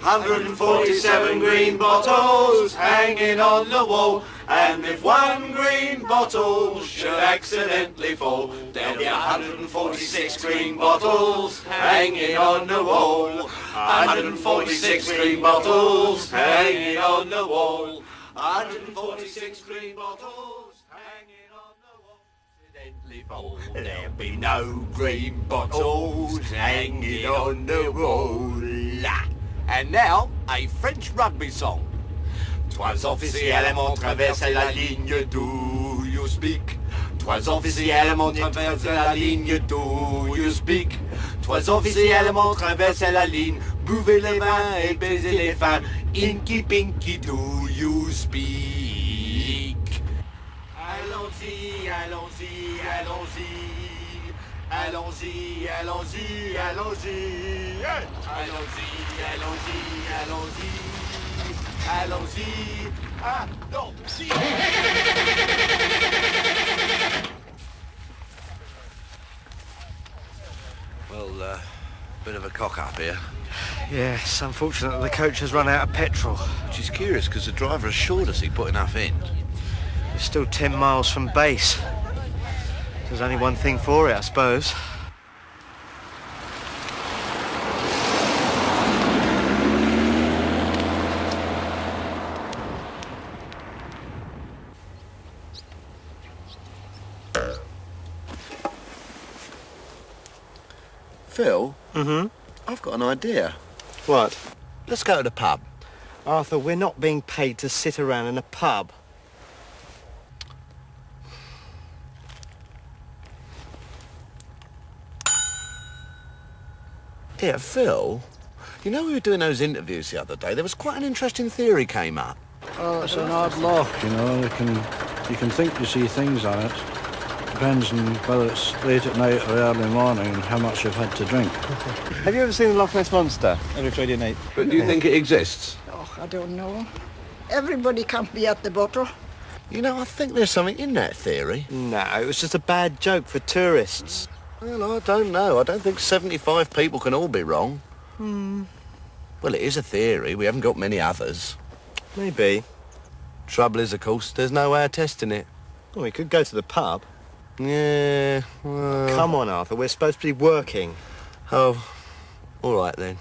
147 green bottles hanging on the wall, and if one green bottle should accidentally fall, there'll be 146 green bottles hanging on the wall. 146 green bottles hanging on the wall. 146 green bottles hanging on the wall. Accidentally fall. There'll be no green bottles hanging on the wall. And now, a French rugby song. 'Twas officiellement traversé la ligne, do you speak? 'Twas officiellement traversé la ligne, do you speak? 'Twas officiellement traversé la ligne, buvez les vins et baisez les femmes. Inky Pinky, do you speak? Allons-y, allons-y, allons-y. Allons-y, allons-y, allons-y. Allons-y, allons-y, allons-y. Allons-y, allons-y. Well, bit of a cock-up here. Yes, unfortunately the coach has run out of petrol. Which is curious, because the driver assured us he put enough in. We're still 10 miles from base. There's only one thing for it, I suppose. Phil? Mm-hmm. I've got an idea. What? Let's go to the pub. Arthur, we're not being paid to sit around in a pub. Yeah, Phil, you know we were doing those interviews the other day? There was quite an interesting theory came up. Oh, it's an odd loch, you know. You can think you see things on it. Depends on whether it's late at night or early morning and how much you've had to drink. Have you ever seen the Loch Ness Monster every Friday night? But do you think it exists? Oh, I don't know. Everybody can't be at the bottle. You know, I think there's something in that theory. No, it was just a bad joke for tourists. Well, I don't know. I don't think 75 people can all be wrong. Well, it is a theory. We haven't got many others. Maybe. Trouble is, of course, there's no way of testing it. Well, we could go to the pub. Yeah, well... Come on, Arthur, we're supposed to be working. Oh, all right then.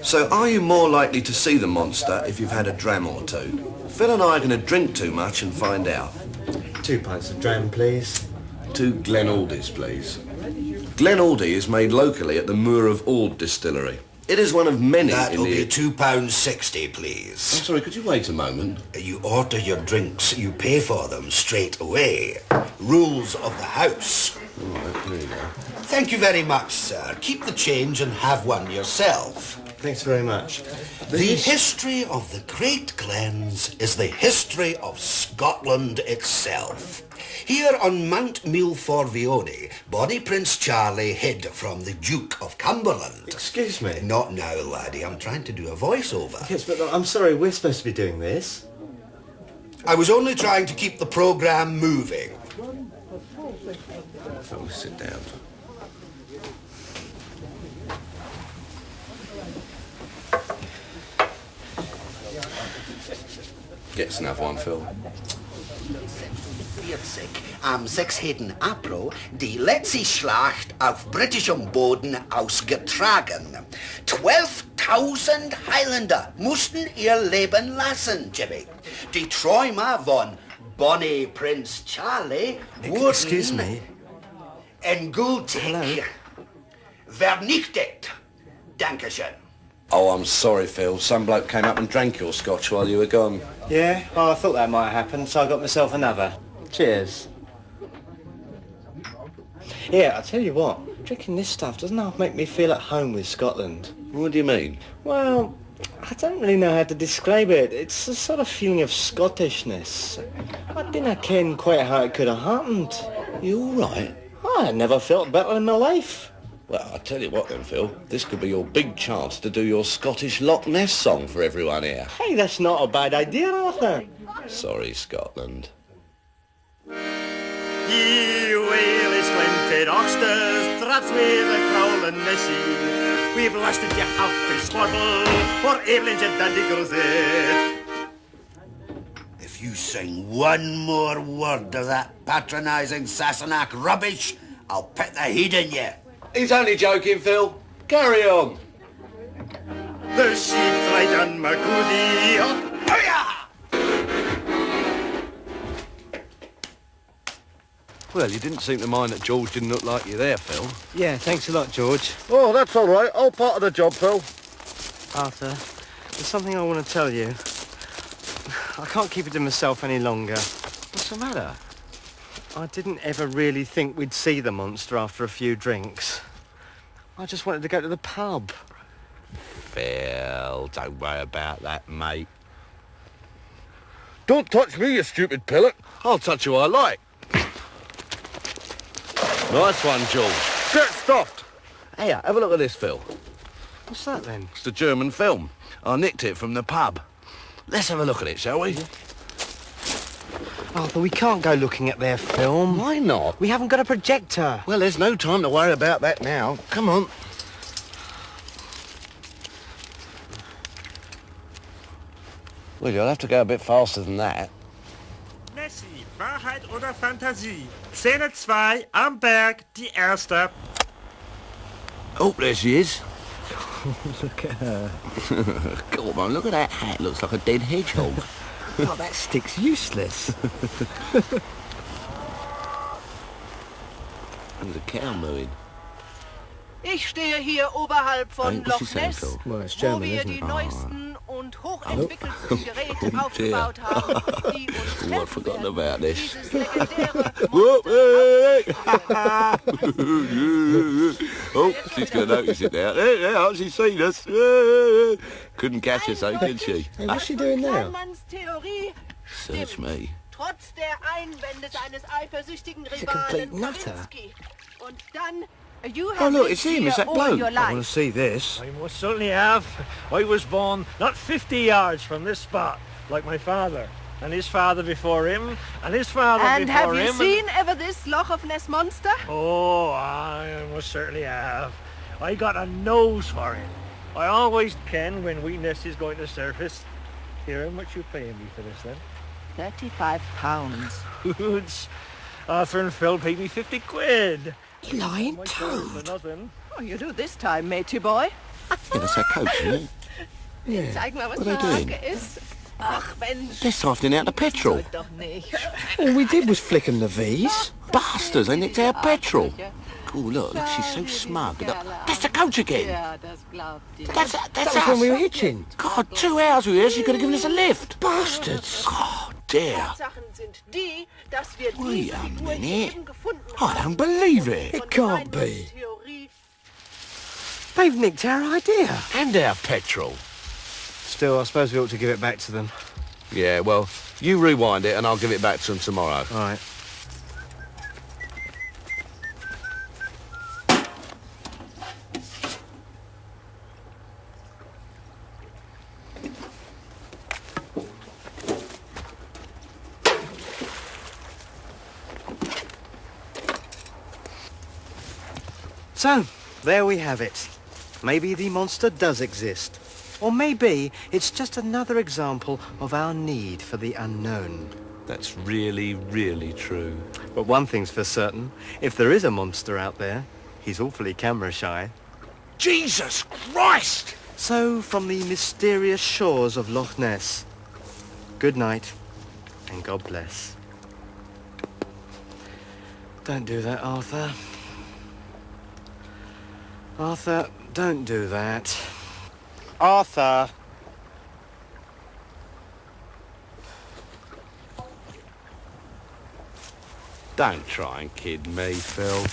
So, are you more likely to see the monster if you've had a dram or two? Phil and I are going to drink too much and find out. 2 pints of dram, please. 2 Glen Aldies, please. Glen Aldi is made locally at the Moor of Ald distillery. It is one of many That'll in the... be £2.60, please. I'm sorry, could you wait a moment? You order your drinks, you pay for them straight away. Rules of the house. All right, there you go. Thank you very much, sir. Keep the change and have one yourself. Thanks very much. The history of the Great Glens is the history of Scotland itself. Here on Mount Milford-Vione, Bonnie Prince Charlie hid from the Duke of Cumberland. Excuse me? Not now, laddie. I'm trying to do a voiceover. Yes, but I'm sorry, we're supposed to be doing this. I was only trying to keep the programme moving. Phil, sit down. Get us another one, Phil. 40 am 6 heden April die letzte Schlacht auf britischem Boden ausgetragen. 12.000 Highlander mussten ihr Leben lassen, Jimmy. Die Träume von Bonnie Prince Charlie wurden... Excuse me? Endgültig vernichtet. Dankeschön. Oh, I'm sorry, Phil. Some bloke came up and drank your scotch while you were gone. Yeah? Oh, I thought that might happen, so I got myself another. Cheers. Yeah, I'll tell you what. Drinking this stuff doesn't half make me feel at home with Scotland. What do you mean? Well, I don't really know how to describe it. It's a sort of feeling of Scottishness. I didn't ken quite how it could have happened. You all right? I never felt better in my life. Well, I tell you what then, Phil. This could be your big chance to do your Scottish Loch Ness song for everyone here. Hey, that's not a bad idea, Arthur. Sorry, Scotland. Ye whale is glinted oysters, traps with a crowling nessie. We've lasted you half a sluggle, for Evelyn's a dandy girls it. If you sing one more word of that patronising Sassenach rubbish, I'll put the heat in you. He's only joking, Phil. Carry on. The sheep tried on my goodie. Oh yeah! Well, you didn't seem to mind that George didn't look like you there, Phil. Yeah, thanks a lot, George. Oh, that's all right. All part of the job, Phil. Arthur, there's something I want to tell you. I can't keep it to myself any longer. What's the matter? I didn't ever really think we'd see the monster after a few drinks. I just wanted to go to the pub. Phil, don't worry about that, mate. Don't touch me, you stupid pillock. I'll touch who I like. Nice one, George. Get stuffed. Hey, have a look at this, Phil. What's that then? It's the German film. I nicked it from the pub. Let's have a look at it, shall we? Arthur, we can't go looking at their film. Why not? We haven't got a projector. Well, there's no time to worry about that now. Come on. Well, you'll have to go a bit faster than that. Nessie, Wahrheit oder Fantasie? Szene 2, am Berg, die erste. Oh, there she is. Look at her. Come on, look at that hat. Looks like a dead hedgehog. Oh, that stick's useless. There's a cow mooing. Ich stehe hier oberhalb von Hey, what's he Loch saying, Ness, Phil? Well, it's wo German, wir isn't die it? neuesten und hochentwickelsten Geräte aufgebaut haben, die uns Oh, I'd helfen forgotten werden, about this. dieses legendäre Whoop, Monster. hey. Oh, she's going to notice it now. There, she's seen us. Couldn't catch us, though, could she? Hey, what's she doing now? Kleinmanns Theorie Search stimmt. me. Trotz der Einwände seines eifersüchtigen He's a complete Rivalen nutter. Kowinski. Und dann, you Oh, have look, lived it's him. here It's that all bloke. your I want to life. see this. I most certainly have. I was born not 50 yards from this spot, like my father, and his father before him, and his father And before have him. you seen ever this Loch of Ness monster? Oh, I most certainly have. I got a nose for it. I always can when Ness is going to surface. Here, how much you paying me for this then? 35 pounds. Goods. Arthur and Phil paid me 50 quid. You lying My toes for toad. nothing. Oh, you do this time, matey boy. Yeah, that's our coach, isn't it? Zeig mal, was What are they doing? Frage ist. Ach, Mensch. They're sifting out the petrol. Sollt doch nicht. All we did was flick 'em the V's. Bastards, they nicked our petrol. Oh, look, she's so smug. Look, that's the coach again. Ja, das glaubt ihr. That's That was when we us. were hitching. God, 2 hours we were here, she could have given us a lift. Bastards. God, dear. Sachen sind die, dass wir Wait diese a Figur minute. eben gefunden I haben. don't believe it. It can't be. Theorie. They've nicked our idea. And our petrol. Still, I suppose we ought to give it back to them. Yeah, well, you rewind it and I'll give it back to them tomorrow. All right. So, there we have it. Maybe the monster does exist. Or maybe it's just another example of our need for the unknown. That's really, really true. But one thing's for certain, if there is a monster out there, he's awfully camera shy. Jesus Christ! So, from the mysterious shores of Loch Ness, good night and God bless. Don't do that, Arthur. Arthur, don't do that. Arthur! Don't try and kid me, Phil.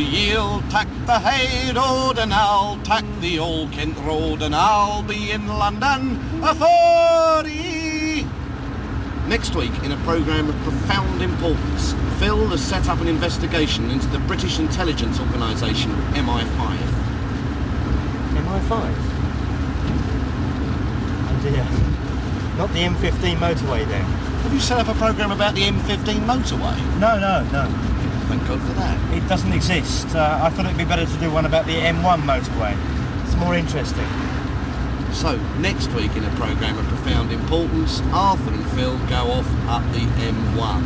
Ye'll tack the Hay Road and I'll tack the Old Kent Road and I'll be in London afore ye. Next week, in a programme of profound importance, Phil has set up an investigation into the British intelligence organisation MI5. MI5? Oh dear. Not the M15 motorway then? Have you set up a programme about the M15 motorway? No. Thank God for that. It doesn't exist. I thought it'd be better to do one about the M1 motorway. It's more interesting. So, next week in a programme of profound importance, Arthur and Phil go off up the M1.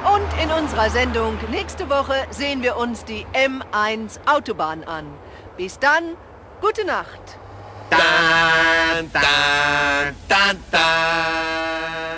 Und in unserer Sendung nächste Woche sehen wir uns die M1 Autobahn an. Bis dann, gute Nacht. Dun, dun, dun, dun.